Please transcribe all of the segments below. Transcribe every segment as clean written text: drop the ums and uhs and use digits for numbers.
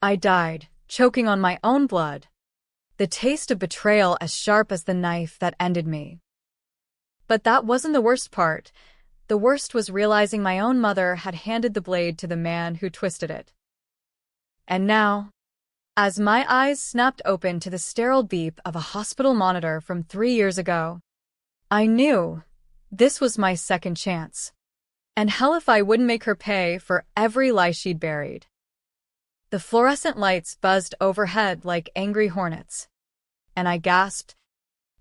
I died, choking on my own blood. The taste of betrayal as sharp as the knife that ended me. But that wasn't the worst part. The worst was realizing my own mother had handed the blade to the man who twisted it. And now, as my eyes snapped open to the sterile beep of a hospital monitor from 3 years ago, I knew this was my second chance. And hell if I wouldn't make her pay for every lie she'd buried. The fluorescent lights buzzed overhead like angry hornets, and I gasped,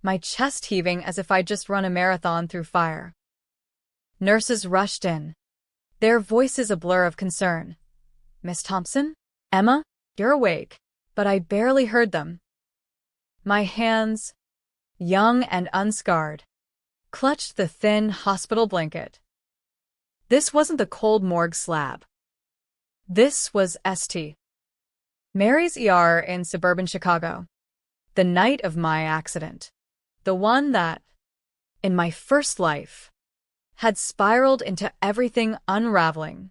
my chest heaving as if I'd just run a marathon through fire. Nurses rushed in, their voices a blur of concern. "Miss Thompson? Emma? You're awake." But I barely heard them. My hands, young and unscarred, clutched the thin hospital blanket. This wasn't the cold morgue slab. This was St. Mary's ER in suburban Chicago. The night of my accident. The one that, in my first life, had spiraled into everything unraveling.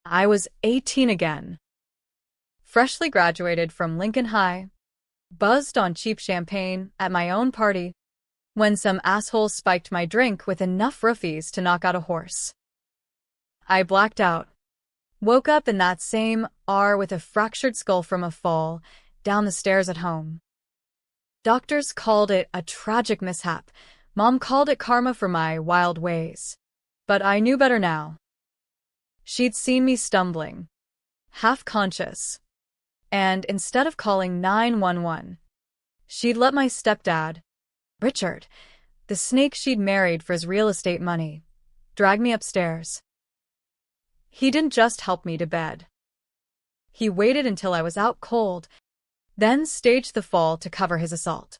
I was 18 again. Freshly graduated from Lincoln High, buzzed on cheap champagne at my own party, when some asshole spiked my drink with enough roofies to knock out a horse. I blacked out. Woke up in that same ER with a fractured skull from a fall down the stairs at home. Doctors called it a tragic mishap. Mom called it karma for my wild ways. But I knew better now. She'd seen me stumbling, half-conscious, and instead of calling 911, she'd let my stepdad, Richard, the snake she'd married for his real estate money, drag me upstairs. He didn't just help me to bed. He waited until I was out cold, then staged the fall to cover his assault.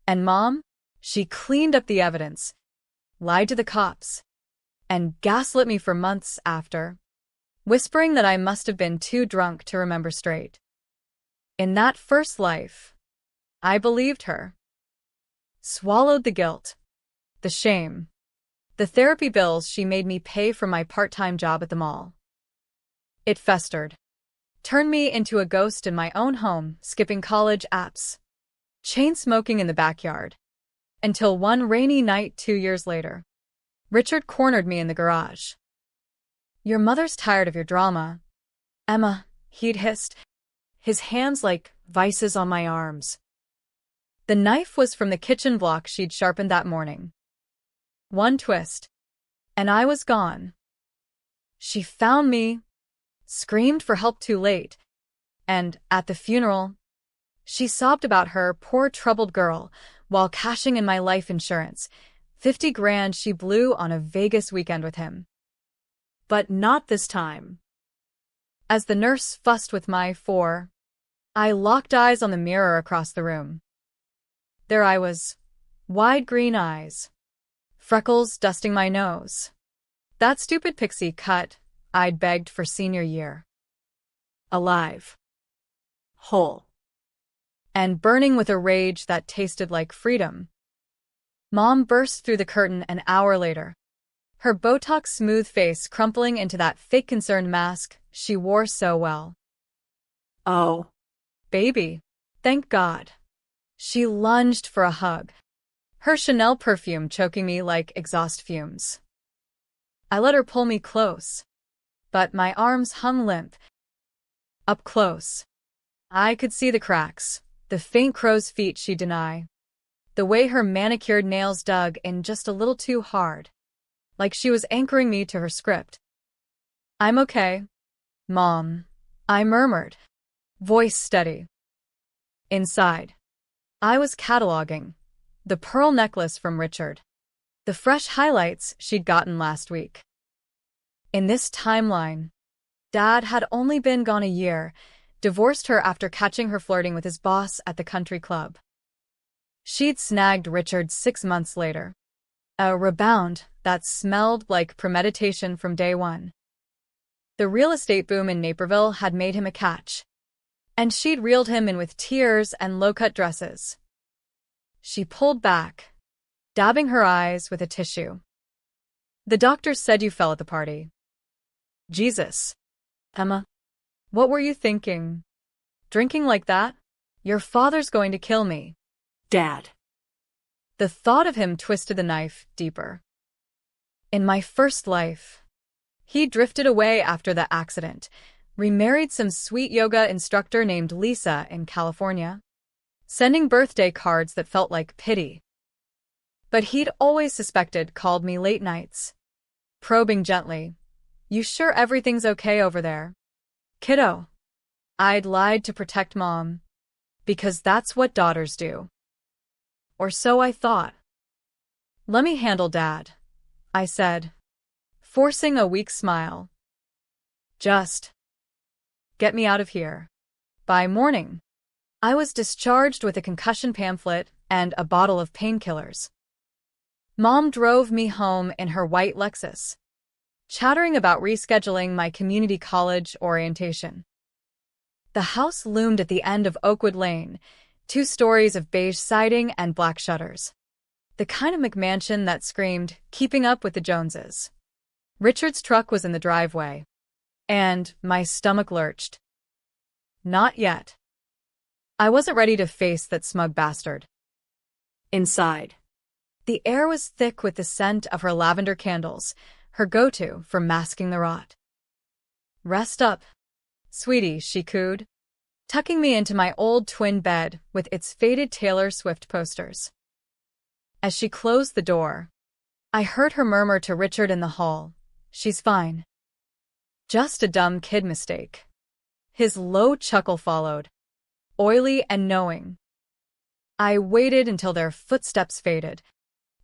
And Mom, she cleaned up the evidence, lied to the cops, and gaslit me for months after, whispering that I must have been too drunk to remember straight. In that first life, I believed her. Swallowed the guilt, the shame, the therapy bills she made me pay for my part-time job at the mall. It festered, turned me into a ghost in my own home, skipping college apps, chain-smoking in the backyard, until one rainy night 2 years later, Richard cornered me in the garage. "Your mother's tired of your drama, Emma," he'd hissed, his hands like vices on my arms. The knife was from the kitchen block she'd sharpened that morning. One twist, and I was gone. She found me, screamed for help too late, and, at the funeral, she sobbed about her poor troubled girl while cashing in my life insurance, 50 grand she blew on a Vegas weekend with him. But not this time. As the nurse fussed with my I locked eyes on the mirror across the room. There I was, wide green eyes, freckles dusting my nose. That stupid pixie cut I'd begged for senior year. Alive. Whole. And burning with a rage that tasted like freedom. Mom burst through the curtain an hour later, her Botox-smooth face crumpling into that fake concerned mask she wore so well. "Oh, baby, thank God." She lunged for a hug, her Chanel perfume choking me like exhaust fumes. I let her pull me close, but my arms hung limp. Up close, I could see the cracks, the faint crow's feet she'd deny, the way her manicured nails dug in just a little too hard, like she was anchoring me to her script. "I'm okay, Mom," I murmured, voice steady. Inside, I was cataloging the pearl necklace from Richard, the fresh highlights she'd gotten last week. In this timeline, Dad had only been gone a year, divorced her after catching her flirting with his boss at the country club. She'd snagged Richard 6 months later, a rebound that smelled like premeditation from day one. The real estate boom in Naperville had made him a catch, and she'd reeled him in with tears and low-cut dresses. She pulled back, dabbing her eyes with a tissue. "The doctors said you fell at the party." "Jesus, Emma. What were you thinking? Drinking like that? Your father's going to kill me. Dad. The thought of him twisted the knife deeper. In my first life, he drifted away after the accident, remarried some sweet yoga instructor named Lisa in California, sending birthday cards that felt like pity. But he'd always suspected, called me late nights, probing gently. You sure everything's okay over there? Kiddo. I'd lied to protect Mom, because that's what daughters do. Or so I thought. Let me handle Dad, I said, forcing a weak smile. Just get me out of here. By morning, I was discharged with a concussion pamphlet and a bottle of painkillers. Mom drove me home in her white Lexus, chattering about rescheduling my community college orientation. The house loomed at the end of Oakwood Lane, 2 stories of beige siding and black shutters. The kind of McMansion that screamed, keeping up with the Joneses. Richard's truck was in the driveway, and my stomach lurched. Not yet. I wasn't ready to face that smug bastard. Inside. The air was thick with the scent of her lavender candles, her go-to for masking the rot. Rest up, sweetie, she cooed, tucking me into my old twin bed with its faded Taylor Swift posters. As she closed the door, I heard her murmur to Richard in the hall, "She's fine. Just a dumb kid mistake." His low chuckle followed, oily and knowing. I waited until their footsteps faded,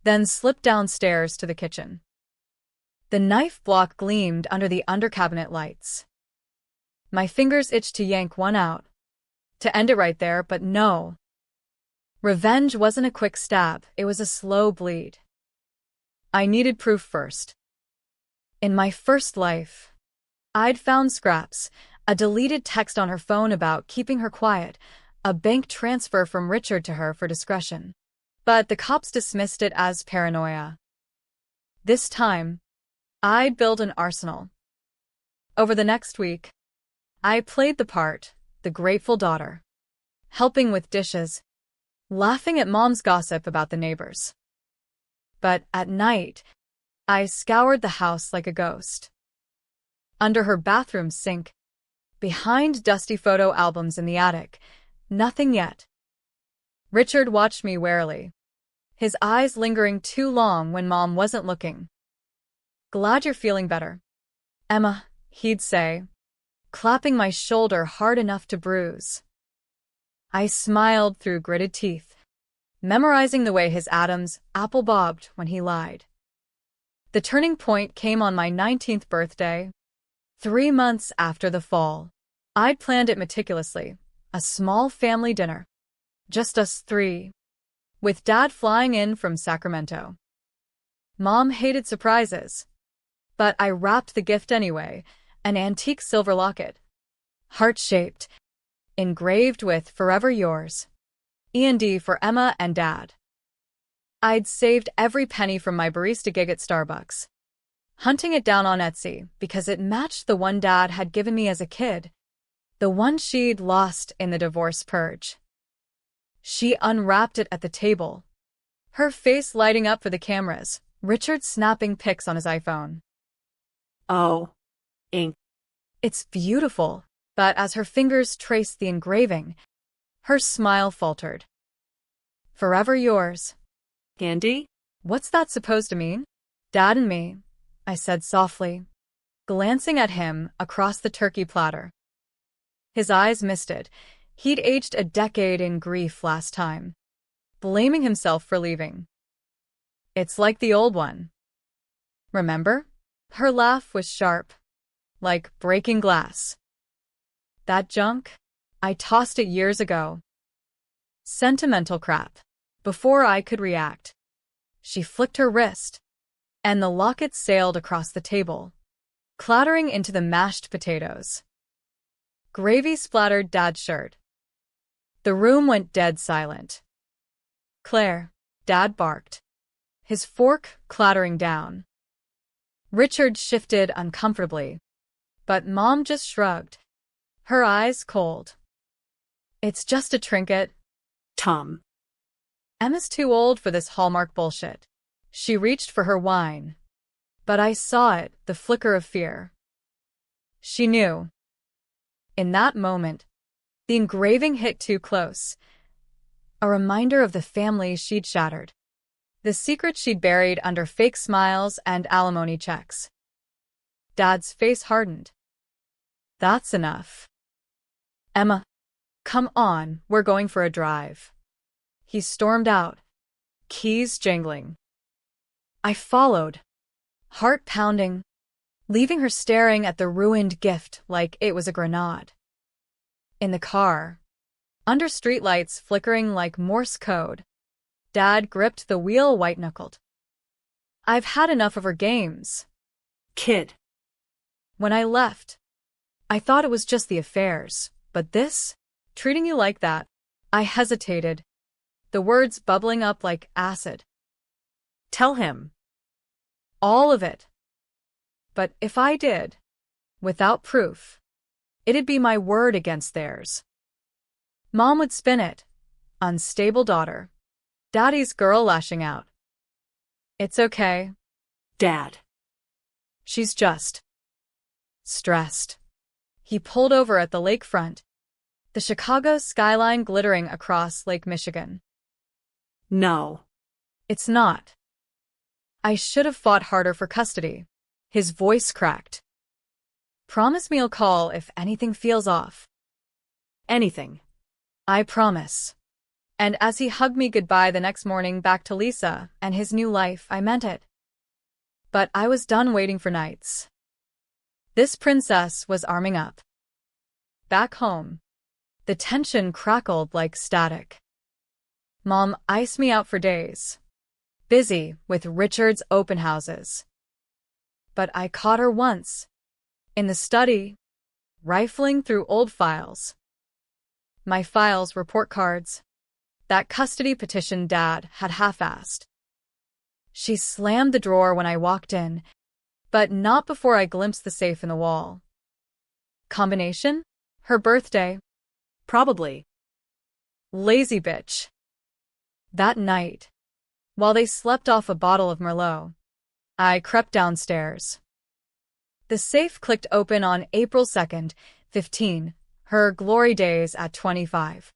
then slipped downstairs to the kitchen. The knife block gleamed under the under-cabinet lights. My fingers itched to yank one out, to end it right there, but no. Revenge wasn't a quick stab, it was a slow bleed. I needed proof first. In my first life, I'd found scraps, a deleted text on her phone about keeping her quiet, a bank transfer from Richard to her for discretion. But the cops dismissed it as paranoia. This time, I'd build an arsenal. Over the next week, I played the part, the grateful daughter, helping with dishes, laughing at Mom's gossip about the neighbors. But at night, I scoured the house like a ghost. Under her bathroom sink, behind dusty photo albums in the attic, nothing yet. Richard watched me warily, his eyes lingering too long when Mom wasn't looking. Glad you're feeling better, Emma, he'd say, clapping my shoulder hard enough to bruise. I smiled through gritted teeth, memorizing the way his Adam's apple bobbed when he lied. The turning point came on my 19th birthday, 3 months after the fall. I'd planned it meticulously, a small family dinner, just us 3, with Dad flying in from Sacramento. Mom hated surprises, but I wrapped the gift anyway, an antique silver locket, heart-shaped, engraved with "Forever Yours," E&D for Emma and Dad. I'd saved every penny from my barista gig at Starbucks, hunting it down on Etsy because it matched the one Dad had given me as a kid, the one she'd lost in the divorce purge. She unwrapped it at the table, her face lighting up for the cameras, Richard snapping pics on his iPhone. Oh, ink. It's beautiful, but as her fingers traced the engraving, her smile faltered. Forever yours. Candy? What's that supposed to mean? Dad and me, I said softly, glancing at him across the turkey platter. His eyes misted. He'd aged a decade in grief last time, blaming himself for leaving. It's like the old one. Remember? Her laugh was sharp, like breaking glass. That junk? I tossed it years ago. Sentimental crap. Before I could react, she flicked her wrist, and the locket sailed across the table, clattering into the mashed potatoes. Gravy splattered Dad's shirt. The room went dead silent. Claire, Dad barked, his fork clattering down. Richard shifted uncomfortably, but Mom just shrugged. her eyes cold. It's just a trinket. Tom. Emma's too old for this Hallmark bullshit. She reached for her wine. But I saw it, the flicker of fear. She knew. In that moment, the engraving hit too close. A reminder of the family she'd shattered. The secret she'd buried under fake smiles and alimony checks. Dad's face hardened. That's enough. Emma, come on, we're going for a drive. He stormed out, keys jingling. I followed, heart pounding, leaving her staring at the ruined gift like it was a grenade. In the car, under streetlights flickering like Morse code, Dad gripped the wheel white-knuckled. I've had enough of her games. Kid. When I left, I thought it was just the affairs, but this, treating you like that, I hesitated, the words bubbling up like acid. Tell him. All of it. But if I did, without proof, it'd be my word against theirs. Mom would spin it. Unstable daughter. Daddy's girl lashing out. It's okay. Dad. She's just stressed. He pulled over at the lakefront, the Chicago skyline glittering across Lake Michigan. No. It's not. I should have fought harder for custody. His voice cracked. Promise me you'll call if anything feels off. Anything. I promise. And as he hugged me goodbye the next morning back to Lisa and his new life, I meant it. But I was done waiting for nights. This princess was arming up. Back home, the tension crackled like static. Mom iced me out for days, busy with Richard's open houses. But I caught her once, in the study, rifling through old files. My files, report cards, that custody petition Dad had half-assed. She slammed the drawer when I walked in, but not before I glimpsed the safe in the wall. Combination? Her birthday? Probably. Lazy bitch. That night, while they slept off a bottle of Merlot, I crept downstairs. The safe clicked open on April 2nd, 15, her glory days at 25.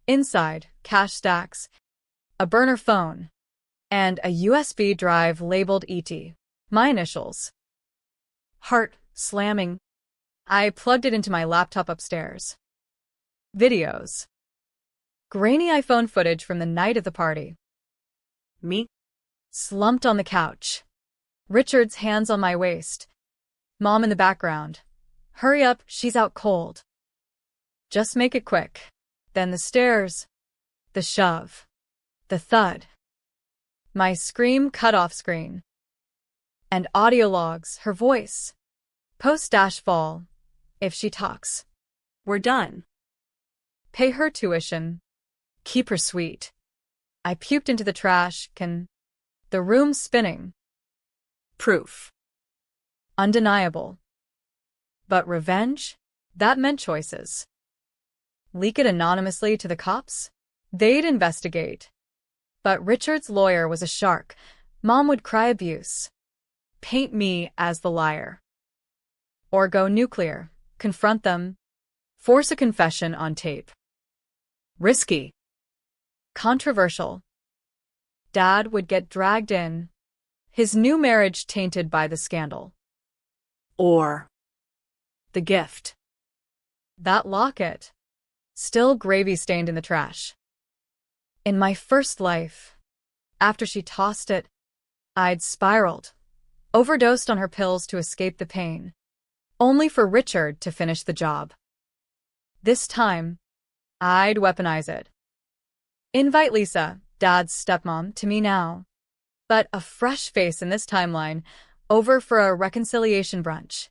Inside, cash stacks, a burner phone, and a USB drive labeled ET, my initials. Heart slamming. I plugged it into my laptop upstairs. Videos. Grainy iPhone footage from the night of the party. Me? Slumped on the couch. Richard's hands on my waist. Mom in the background. Hurry up, she's out cold. Just make it quick. Then the stairs. The shove. The thud. My scream cut off screen. And audio logs, her voice. Post-fall. If she talks. We're done. Pay her tuition. Keep her sweet. I puked into the trash can. The room spinning. Proof. Undeniable. But revenge? That meant choices. Leak it anonymously to the cops? They'd investigate. But Richard's lawyer was a shark. Mom would cry abuse. Paint me as the liar. Or go nuclear. Confront them. Force a confession on tape. Risky. Controversial. Dad would get dragged in. His new marriage tainted by the scandal. Or the gift. That locket. Still gravy-stained in the trash. In my first life, after she tossed it, I'd spiraled, overdosed on her pills to escape the pain, only for Richard to finish the job. This time, I'd weaponize it. Invite Lisa, Dad's stepmom, to me now. But a fresh face in this timeline, over for a reconciliation brunch.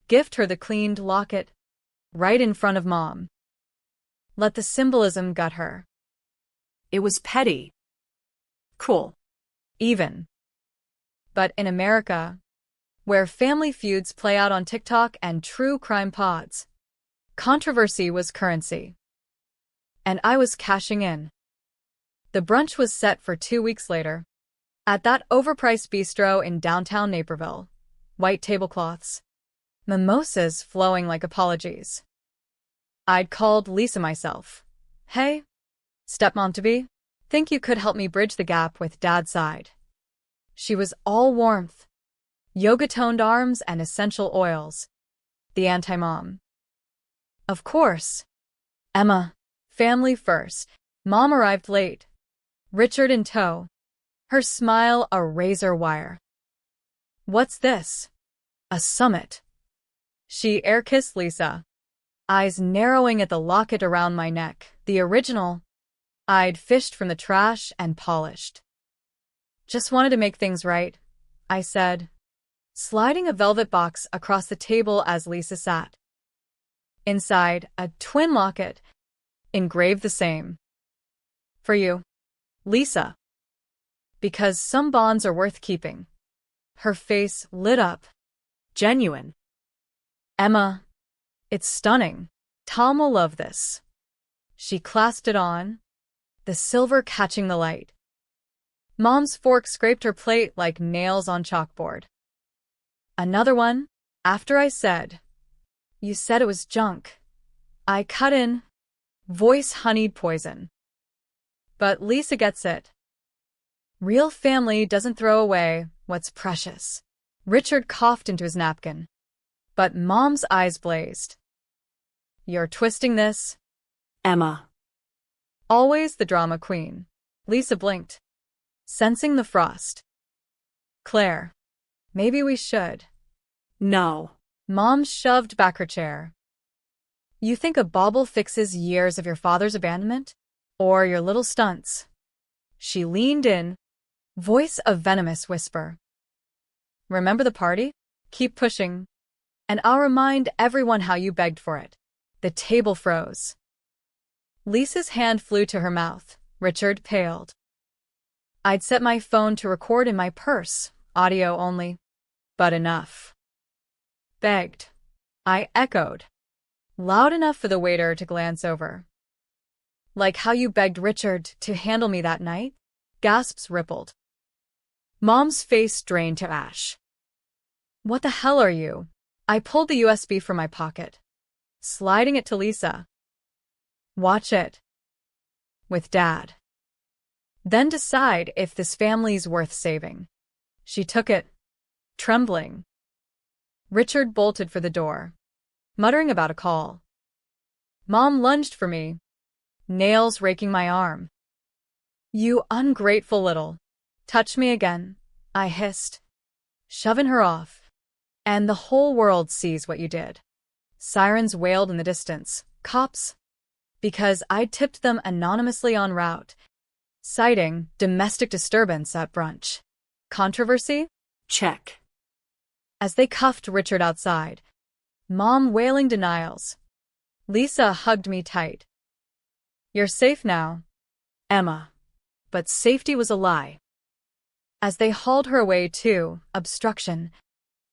Gift her the cleaned locket, right in front of Mom. Let the symbolism gut her. it was petty. Cool. Even. But in America, where family feuds play out on TikTok and true crime pods, Controversy was currency. And I was cashing in. The brunch was set for 2 weeks later. At that overpriced bistro in downtown Naperville. White tablecloths. Mimosas flowing like apologies. I'd called Lisa myself. Hey, stepmom-to-be, think you could help me bridge the gap with Dad's side. She was all warmth. Yoga-toned arms and essential oils. The anti-mom. Of course. Emma. Family first. Mom arrived late. Richard in tow. Her smile a razor wire. What's this? A summit. She air-kissed Lisa. Eyes narrowing at the locket around my neck. The original. I'd fished from the trash and polished. Just wanted to make things right, I said, sliding a velvet box across the table as Lisa sat. Inside, a twin locket, engraved the same. For you, Lisa. Because some bonds are worth keeping. Her face lit up. Genuine. Emma, it's stunning. Tom will love this. She clasped it on, the silver catching the light. Mom's fork scraped her plate like nails on chalkboard. Another one, after I said, "You said it was junk." I cut in, voice honeyed poison. But Lisa gets it. Real family doesn't throw away what's precious. Richard coughed into his napkin. But Mom's eyes blazed. You're twisting this? Emma. Always the drama queen. Lisa blinked, sensing the frost. Claire, maybe we should. No. Mom shoved back her chair. You think a bauble fixes years of your father's abandonment? Or your little stunts? She leaned in, voice a venomous whisper. Remember the party? Keep pushing. And I'll remind everyone how you begged for it. The table froze. Lisa's hand flew to her mouth. Richard paled. I'd set my phone to record in my purse, audio only. But enough. Begged. I echoed. Loud enough for the waiter to glance over. Like how you begged Richard to handle me that night? Gasps rippled. Mom's face drained to ash. What the hell are you? I pulled the USB from my pocket, sliding it to Lisa. Watch it. With Dad. Then decide if this family's worth saving. She took it, trembling. Richard bolted for the door, muttering about a call. Mom lunged for me, nails raking my arm. You ungrateful little. Touch me again, I hissed, shoving her off. And the whole world sees what you did. Sirens wailed in the distance. Cops. Because I'd tipped them anonymously en route, citing domestic disturbance at brunch. Controversy? Check. As they cuffed Richard outside, Mom wailing denials. Lisa hugged me tight. You're safe now, Emma. But safety was a lie. As they hauled her away too, obstruction.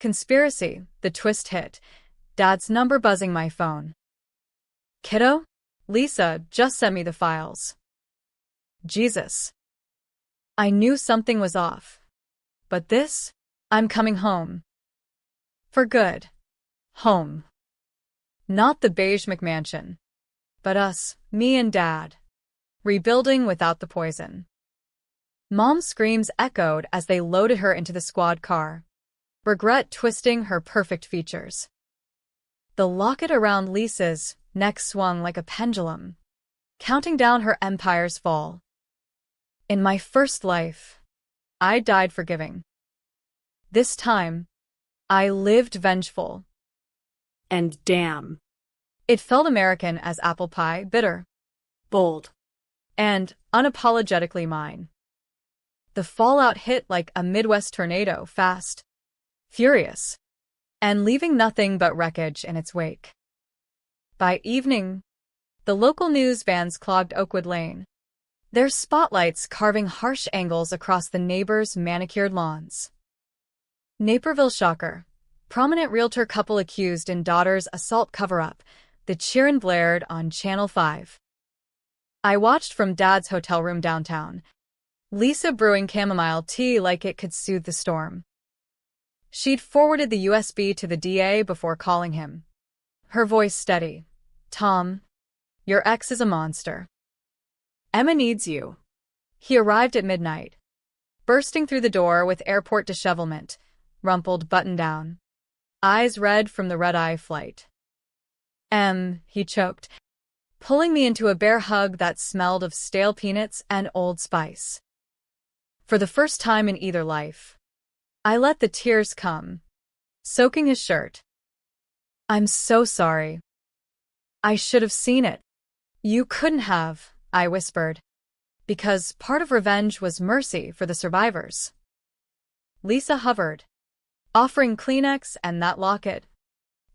Conspiracy, the twist hit. Dad's number buzzing my phone. Kiddo? Lisa just sent me the files. Jesus. I knew something was off. But this? I'm coming home. For good. Home. Not the beige McMansion. But us, me and Dad. Rebuilding without the poison. Mom's screams echoed as they loaded her into the squad car. Regret twisting her perfect features. The locket around Lisa's neck swung like a pendulum, counting down her empire's fall. In my first life, I died forgiving. This time, I lived vengeful. And damn. It felt American as apple pie, bitter, Bold. and unapologetically mine. The fallout hit like a Midwest tornado, fast, furious, and leaving nothing but wreckage in its wake. By evening, the local news vans clogged Oakwood Lane, their spotlights carving harsh angles across the neighbors' manicured lawns. Naperville shocker. Prominent realtor couple accused in daughter's assault cover-up, The cheerin' blared on Channel 5. I watched from Dad's hotel room downtown, Lisa brewing chamomile tea like it could soothe the storm. She'd forwarded the USB to the DA before calling him. Her voice steady. "Tom, your ex is a monster. Emma needs you." He arrived at midnight, bursting through the door with airport dishevelment, rumpled button-down, eyes red from the red-eye flight. He choked, pulling me into a bear hug that smelled of stale peanuts and Old Spice. For the first time in either life, I let the tears come, soaking his shirt. "I'm so sorry. I should have seen it." "You couldn't have," I whispered, because part of revenge was mercy for the survivors. Lisa hovered, offering Kleenex and that locket,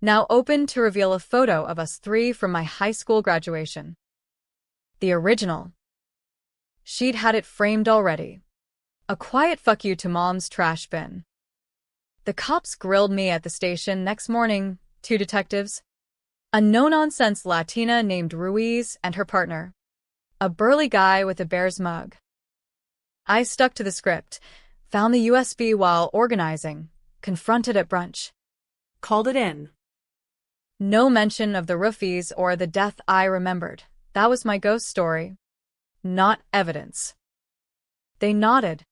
now open to reveal a photo of us three from my high school graduation. The original. She'd had it framed already. A quiet fuck you to Mom's trash bin. The cops grilled me at the station next morning, 2 detectives. A no-nonsense Latina named Ruiz and her partner. A burly guy with a Bears mug. I stuck to the script, found the USB while organizing, confronted at brunch. Called it in. No mention of the roofies or the death I remembered. That was my ghost story. Not evidence. They nodded.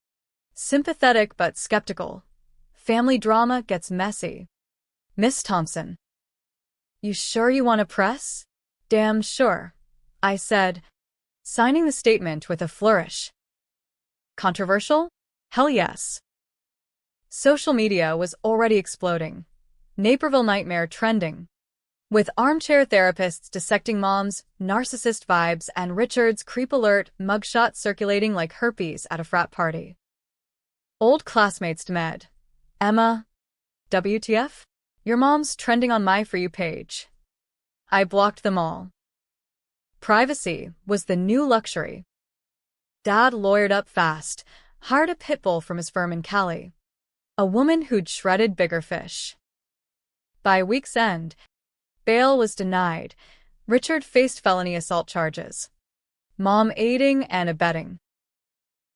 Sympathetic but skeptical. Family drama gets messy. "Miss Thompson. You sure you want to press?" "Damn sure," I said, signing the statement with a flourish. Controversial? Hell yes. Social media was already exploding. Naperville Nightmare trending, with armchair therapists dissecting Mom's narcissist vibes and Richard's creep alert mugshot circulating like herpes at a frat party. Old classmates demanded, "Emma, WTF? Your mom's trending on my For You page." I blocked them all. Privacy was the new luxury. Dad lawyered up fast, hired a pit bull from his firm in Cali. A woman who'd shredded bigger fish. By week's end, bail was denied. Richard faced felony assault charges. Mom aiding and abetting.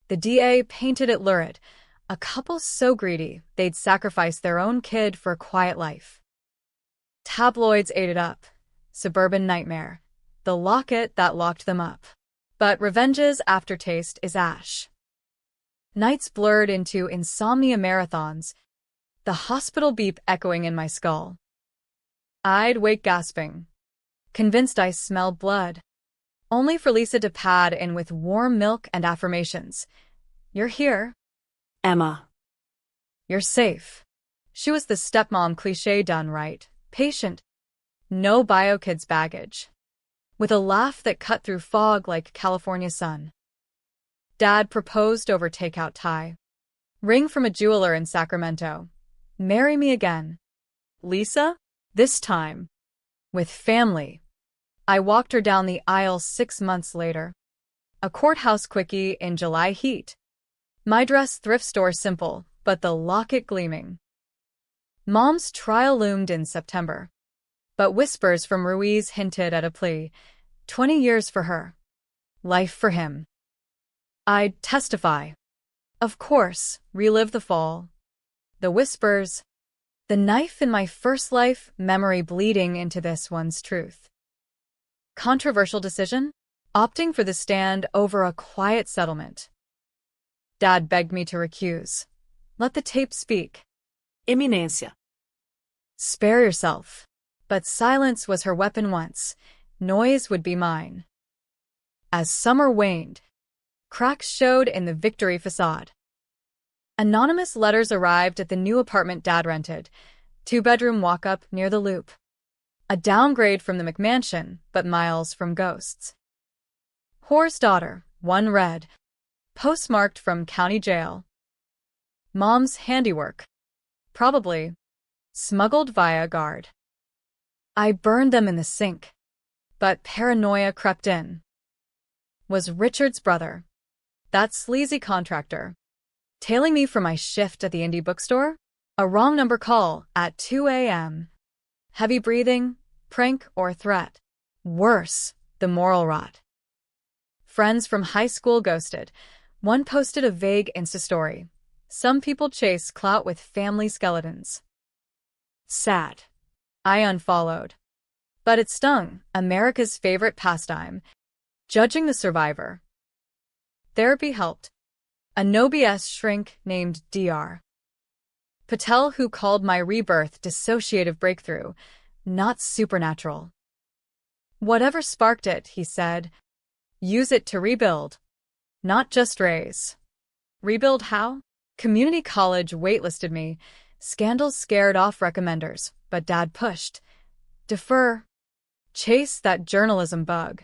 The DA painted it lurid. A couple so greedy, they'd sacrifice their own kid for a quiet life. Tabloids ate it up. Suburban nightmare. The locket that locked them up. But revenge's aftertaste is ash. Nights blurred into insomnia marathons, the hospital beep echoing in my skull. I'd wake gasping, convinced I smelled blood, only for Lisa to pad in with warm milk and affirmations. "You're here. Emma. You're safe." She was the stepmom cliché done right, patient. No bio kids baggage. With a laugh that cut through fog like California sun. Dad proposed over takeout Thai. Ring from a jeweler in Sacramento. "Marry me again." Lisa? This time. With family. I walked her down the aisle 6 months later. A courthouse quickie in July heat. My dress thrift store simple, but the locket gleaming. Mom's trial loomed in September. But whispers from Ruiz hinted at a plea. 20 years for her. Life for him. I'd testify. Of course, relive the fall. The whispers. The knife in my first life, memory bleeding into this one's truth. Controversial decision? Opting for the stand over a quiet settlement. Dad begged me to recuse. Let the tape speak. Eminência. Spare yourself. But silence was her weapon once. Noise would be mine. As summer waned, cracks showed in the Victory facade. Anonymous letters arrived at the new apartment Dad rented, 2-bedroom walk-up near the Loop. A downgrade from the McMansion, but miles from ghosts. Whore's daughter, one read. Postmarked from county jail. Mom's handiwork. Probably. Smuggled via guard. I burned them in the sink. But paranoia crept in. Was Richard's brother. That sleazy contractor. Tailing me for my shift at the indie bookstore? A wrong number call at 2 a.m. Heavy breathing, prank, or threat. Worse, the moral rot. Friends from high school ghosted. One posted a vague Insta story. Some people chase clout with family skeletons. Sad. I unfollowed. But it stung. America's favorite pastime. Judging the survivor. Therapy helped. A no BS shrink named Dr. Patel who called my rebirth dissociative breakthrough, not supernatural. Whatever sparked it, he said, use it to rebuild, not just raise. Rebuild how? Community college waitlisted me. Scandals scared off recommenders, but Dad pushed. Defer. Chase that journalism bug.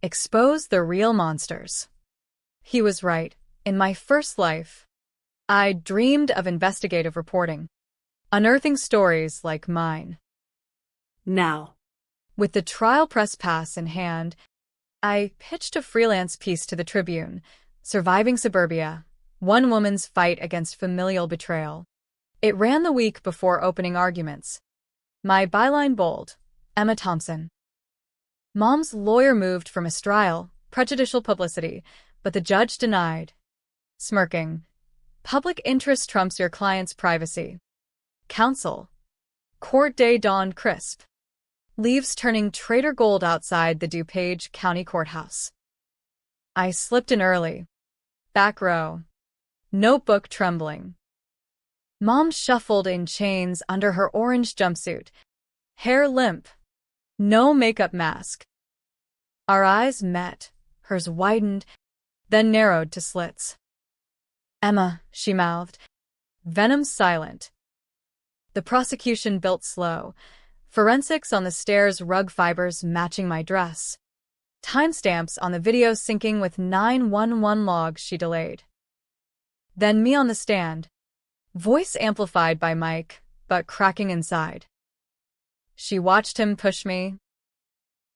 Expose the real monsters. He was right. In my first life, I dreamed of investigative reporting, unearthing stories like mine. Now, With the trial press pass in hand, I pitched a freelance piece to the Tribune, Surviving Suburbia, one woman's fight against familial betrayal. It ran the week before opening arguments. My byline bold, Emma Thompson. Mom's lawyer moved for mistrial, prejudicial publicity, but the judge denied. Smirking. Public interest trumps your client's privacy. Counsel. Court day dawned crisp. Leaves turning Trader Gold outside the DuPage County Courthouse. I slipped in early. Back row. Notebook trembling. Mom shuffled in chains under her orange jumpsuit. Hair limp. No makeup mask. Our eyes met. Hers widened, then narrowed to slits. Emma, she mouthed. Venom silent. The prosecution built slow. Forensics on the stairs, rug fibers matching my dress. Timestamps on the video syncing with 911 logs she delayed. Then me on the stand. Voice amplified by mic, but cracking inside. She watched him push me.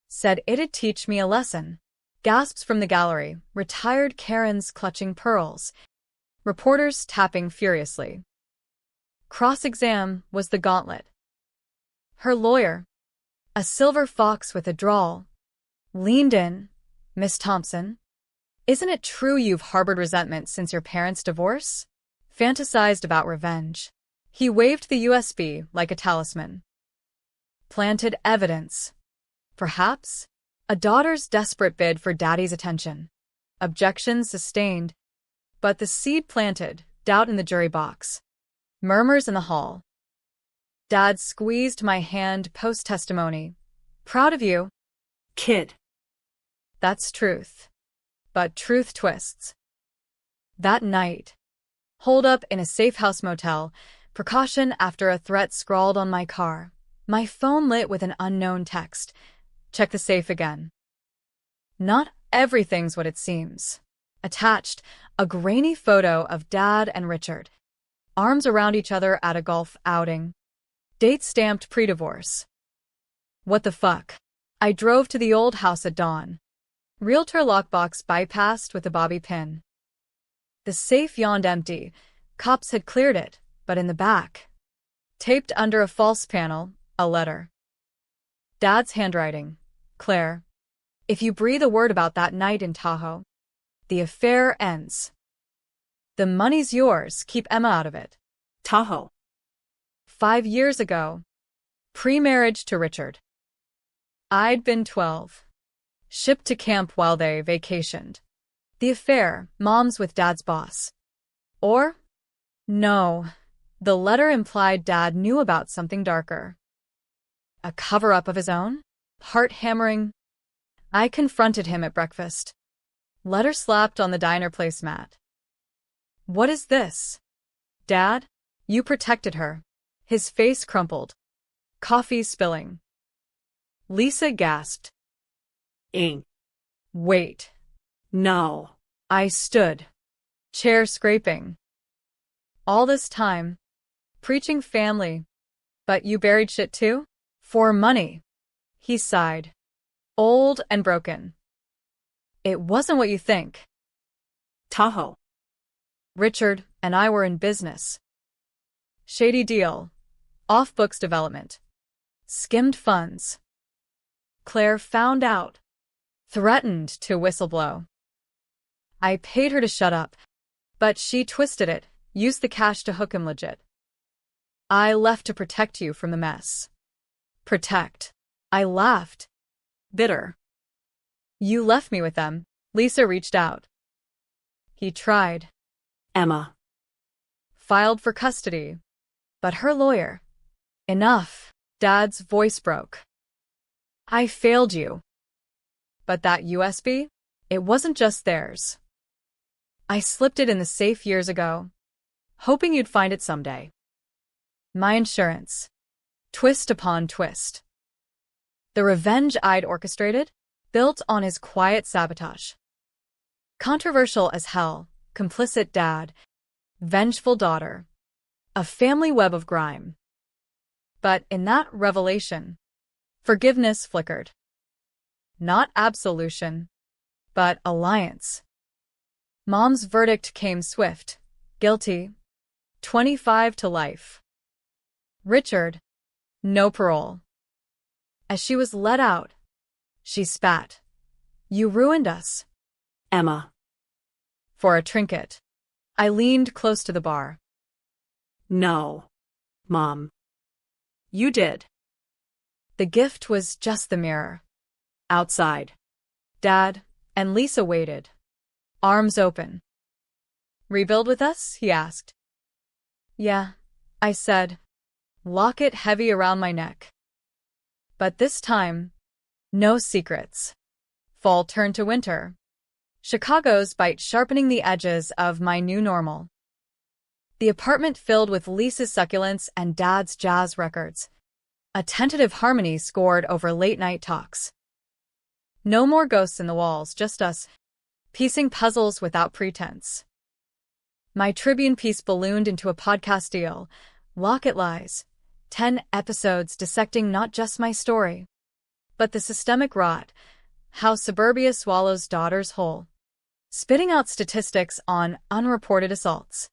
Said it'd teach me a lesson. Gasps from the gallery, retired Karens clutching pearls. Reporters tapping furiously. Cross-exam was the gauntlet. Her lawyer, a silver fox with a drawl, leaned in. Miss Thompson, isn't it true you've harbored resentment since your parents' divorce? Fantasized about revenge. He waved the USB like a talisman. Planted evidence. Perhaps a daughter's desperate bid for daddy's attention. Objection sustained. But the seed planted, doubt in the jury box. Murmurs in the hall. Dad squeezed my hand post-testimony. Proud of you. kid. That's truth. But truth twists. That night. Holed up in a safe house motel. Precaution after a threat scrawled on my car. My phone lit with an unknown text. Check the safe again. Not everything's what it seems. Attached, a grainy photo of Dad and Richard. Arms around each other at a golf outing. Date stamped pre-divorce. What the fuck? I drove to the old house at dawn. Realtor lockbox bypassed with a bobby pin. The safe yawned empty. Cops had cleared it, but in the back. Taped under a false panel, a letter. Dad's handwriting. Claire. If you breathe a word about that night in Tahoe, the affair ends. The money's yours, keep Emma out of it. Tahoe. 5 years ago. Pre-marriage to Richard. I'd been 12. Shipped to camp while they vacationed. The affair, Mom's with Dad's boss. Or? No. The letter implied Dad knew about something darker. A cover-up of his own? Heart-hammering. I confronted him at breakfast. Letter slapped on the diner placemat. What is this? Dad? You protected her. His face crumpled. Coffee spilling. Lisa gasped. Ing. Wait. No. I stood. Chair scraping. All this time. Preaching family. But you buried shit too? For money. He sighed. Old and broken. It wasn't what you think. Tahoe. Richard and I were in business. Shady deal. Off-books development. skimmed funds. Claire found out, threatened to whistleblow. I paid her to shut up, but she twisted it, used the cash to hook him legit. I left to protect you from the mess. Protect. I laughed. Bitter. You left me with them. Lisa reached out. He tried. Emma. Filed for custody. But her lawyer. Enough. Dad's voice broke. I failed you. But that USB? It wasn't just theirs. I slipped it in the safe years ago, hoping you'd find it someday. My insurance. Twist upon twist. The revenge I'd orchestrated, built on his quiet sabotage. Controversial as hell, complicit dad, vengeful daughter. A family web of grime. But in that revelation, forgiveness flickered. Not absolution, but alliance. Mom's verdict came swift. Guilty. 25 to life. Richard. No parole. As she was let out, she spat. You ruined us. Emma. For a trinket. I leaned close to the bar. No. Mom. You did. The gift was just the mirror. Outside. Dad and Lisa waited, arms open. Rebuild with us? He asked. Yeah, I said, locket heavy around my neck. But this time, no secrets. Fall turned to winter. Chicago's bite sharpening the edges of my new normal. The apartment filled with Lisa's succulents and Dad's jazz records. A tentative harmony scored over late-night talks. No more ghosts in the walls, just us, piecing puzzles without pretense. My Tribune piece ballooned into a podcast deal. Locket Lies. 10 episodes dissecting not just my story, but the systemic rot, how suburbia swallows daughters whole. Spitting out statistics on unreported assaults.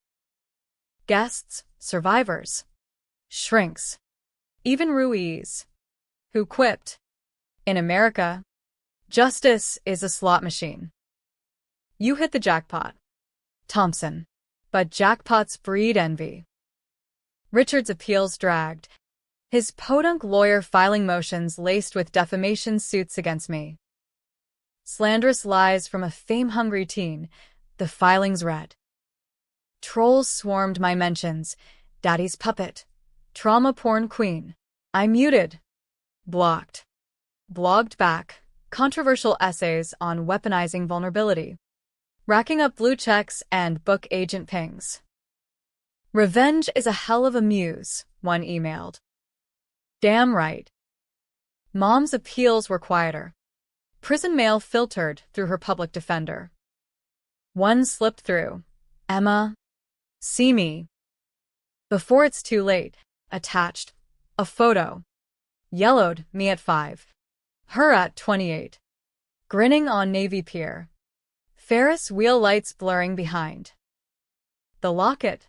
Guests, survivors, shrinks, even Ruiz, who quipped, in America, justice is a slot machine. You hit the jackpot, Thompson. But jackpots breed envy. Richard's appeals dragged, his podunk lawyer filing motions laced with defamation suits against me. Slanderous lies from a fame-hungry teen, the filings read. Trolls swarmed my mentions, daddy's puppet, trauma porn queen. I muted, blocked, blogged back, controversial essays on weaponizing vulnerability, racking up blue checks and book agent pings. Revenge is a hell of a muse, one emailed. Damn right. Mom's appeals were quieter. Prison mail filtered through her public defender. One slipped through. Emma, see me. Before it's too late, attached. A photo. Yellowed, me at 5. Her at 28. Grinning on Navy Pier. Ferris wheel lights blurring behind. The locket.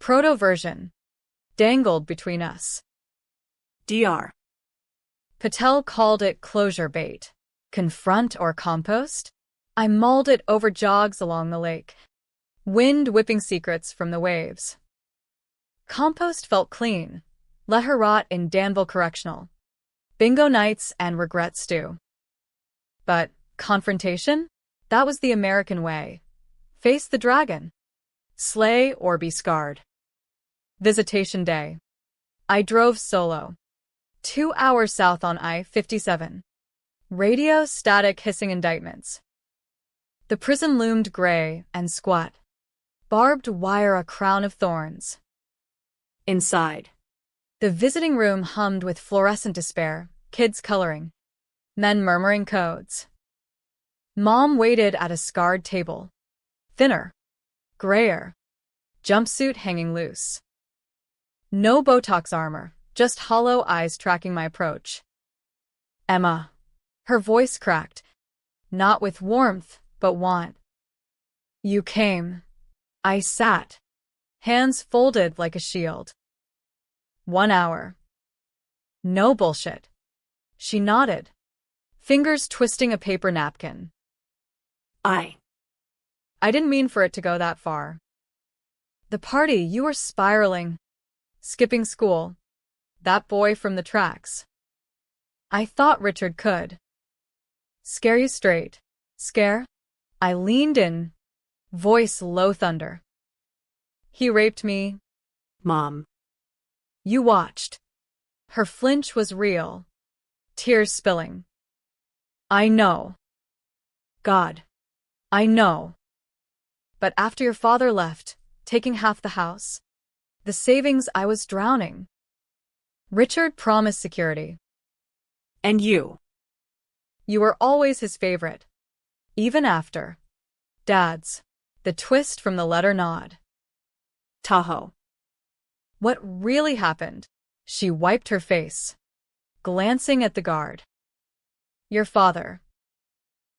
Proto version. Dangled between us. Dr. Patel called it closure bait. Confront or compost? I mauled it over jogs along the lake. Wind whipping secrets from the waves. Compost felt clean. Let her rot in Danville Correctional. Bingo nights and regret stew. But confrontation? That was the American way. Face the dragon. Slay or be scarred. Visitation day. I drove solo. 2 hours south on I-57. Radio static hissing indictments. The prison loomed gray and squat. Barbed wire a crown of thorns. Inside. The visiting room hummed with fluorescent despair, kids coloring, men murmuring codes. Mom waited at a scarred table. Thinner. Grayer. Jumpsuit hanging loose. No Botox armor, just hollow eyes tracking my approach. Emma. Her voice cracked. Not with warmth, but want. You came. I sat. Hands folded like a shield. 1 hour. No bullshit. She nodded, fingers twisting a paper napkin. I didn't mean for it to go that far. The party, you were spiraling. Skipping school. That boy from the tracks. I thought Richard could scare you straight. Scare? I leaned in, voice low thunder. He raped me. Mom. You watched. Her flinch was real. Tears spilling. I know. God. I know. But after your father left, taking half the house, the savings, I was drowning. Richard promised security. And you. You were always his favorite. Even after. Dad's. The twist from the letter nod. Tahoe. What really happened? She wiped her face, glancing at the guard. Your father.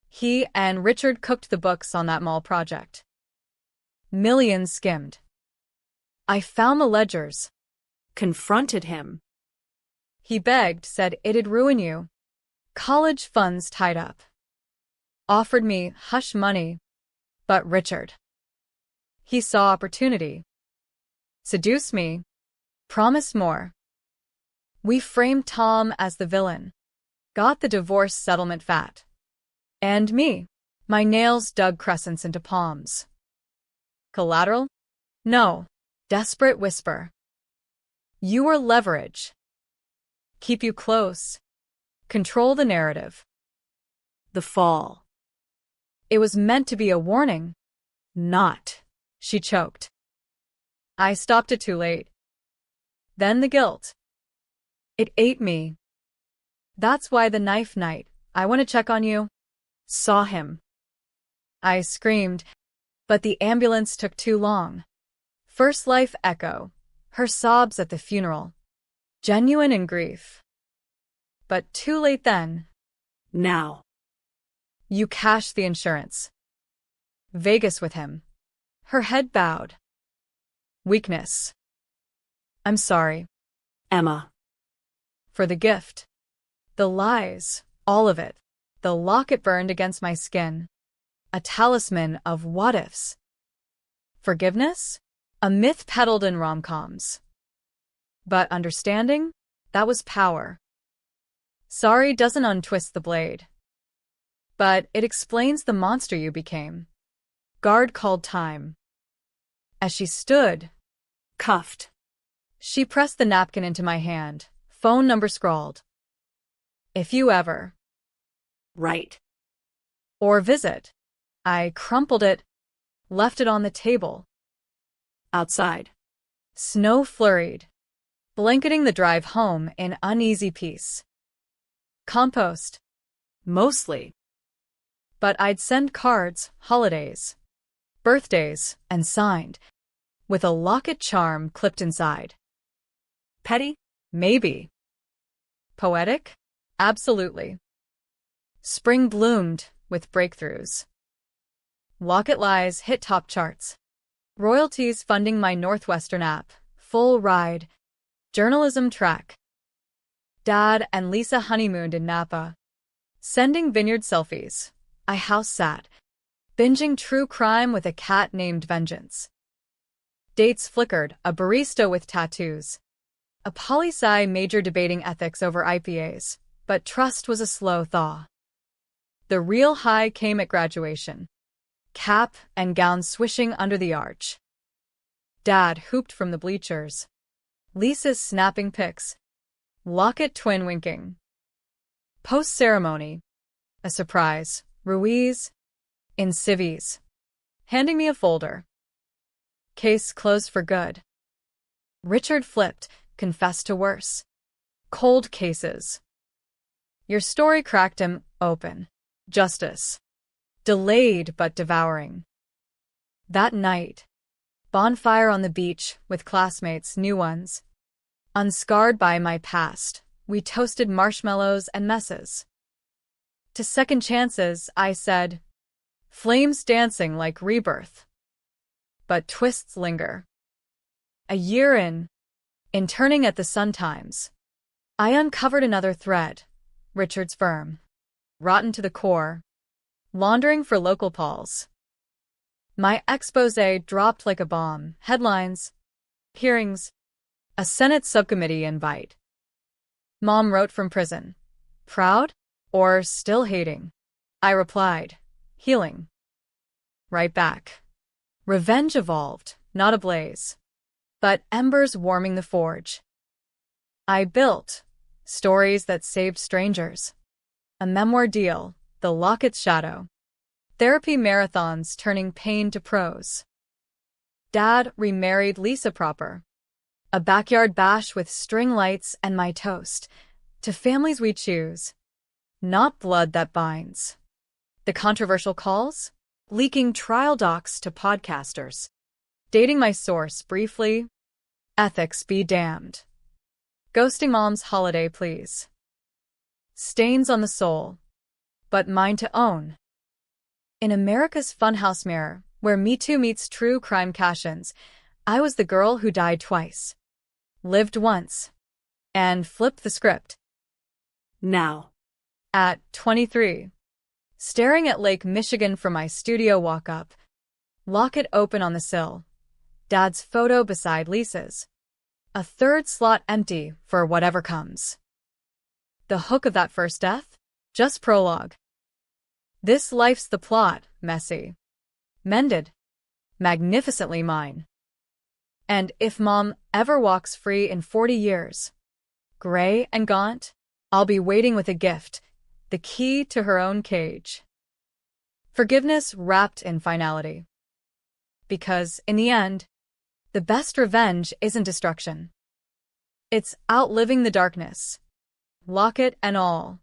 He and Richard cooked the books on that mall project. Millions skimmed. I found the ledgers. Confronted him. He begged, said it'd ruin you. College funds tied up. Offered me hush money. But Richard. He saw opportunity. Seduced me. Promised more. We framed Tom as the villain. Got the divorce settlement fat. And me. My nails dug crescents into palms. Collateral? No. Desperate whisper. You were leverage. Keep you close. Control the narrative. The fall. It was meant to be a warning. Not. She choked. I stopped it too late. Then the guilt. It ate me. That's why the knife night. I want to check on you. Saw him. I screamed, but the ambulance took too long. First life echo. Her sobs at the funeral. Genuine in grief. But too late then. Now. You cashed the insurance. Vegas with him. Her head bowed. Weakness. I'm sorry. Emma. For the gift. The lies. All of it. The locket burned against my skin. A talisman of what-ifs. Forgiveness? A myth peddled in rom-coms. But understanding? That was power. Sorry doesn't untwist the blade. But it explains the monster you became. Guard called time. As she stood, Cuffed. she pressed the napkin into my hand, phone number scrawled. If you ever. Right. Or visit. I crumpled it, left it on the table. Outside. Snow flurried, blanketing the drive home in uneasy peace. Compost. Mostly. But I'd send cards, holidays, birthdays, and signed, with a locket charm clipped inside. Petty? Maybe. Poetic? Absolutely. Spring bloomed with breakthroughs. Locket lies hit top charts. Royalties funding my Northwestern app, full ride, journalism track. Dad and Lisa honeymooned in Napa. Sending vineyard selfies. I house sat, binging true crime with a cat named Vengeance. Dates flickered, a barista with tattoos. A poli-sci major debating ethics over IPAs, but trust was a slow thaw. The real high came at graduation. Cap and gown swishing under the arch. Dad hooped from the bleachers. Lisa's snapping pics. Locket twin winking. Post-ceremony. A surprise. Ruiz. In civvies. Handing me a folder. Case closed for good. Richard flipped, confessed to worse. Cold cases. Your story cracked him open. Justice. Delayed but devouring. That night. Bonfire on the beach with classmates, new ones. Unscarred by my past, we toasted marshmallows and messes. To second chances, I said, flames dancing like rebirth. But twists linger. A year in, interning at the Sun-Times. I uncovered another thread. Richard's firm. Rotten to the core. Laundering for local Pauls. My exposé dropped like a bomb. Headlines. Hearings. A Senate subcommittee invite. Mom wrote from prison. Proud? Or still hating? I replied. Healing. Right back. Revenge evolved, not ablaze, but embers warming the forge. I built stories that saved strangers. A memoir deal, The Locket's Shadow. Therapy marathons turning pain to prose. Dad remarried Lisa proper. A backyard bash with string lights and my toast. To families we choose. Not blood that binds. The controversial calls? Leaking trial docs to podcasters. Dating my source briefly. Ethics be damned. Ghosting mom's holiday please. Stains on the soul. But mine to own. In America's funhouse mirror, where Me Too meets true crime cash-ins, I was the girl who died twice. Lived once. And flipped the script. Now. At 23. Staring at Lake Michigan from my studio walk-up. Locket open on the sill. Dad's photo beside Lisa's. A third slot empty for whatever comes. The hook of that first death? Just prologue. This life's the plot, messy. Mended. Magnificently mine. And if Mom ever walks free in 40 years, gray and gaunt, I'll be waiting with a gift, the key to her own cage. Forgiveness wrapped in finality. Because, in the end, the best revenge isn't destruction. It's outliving the darkness. Locket and all.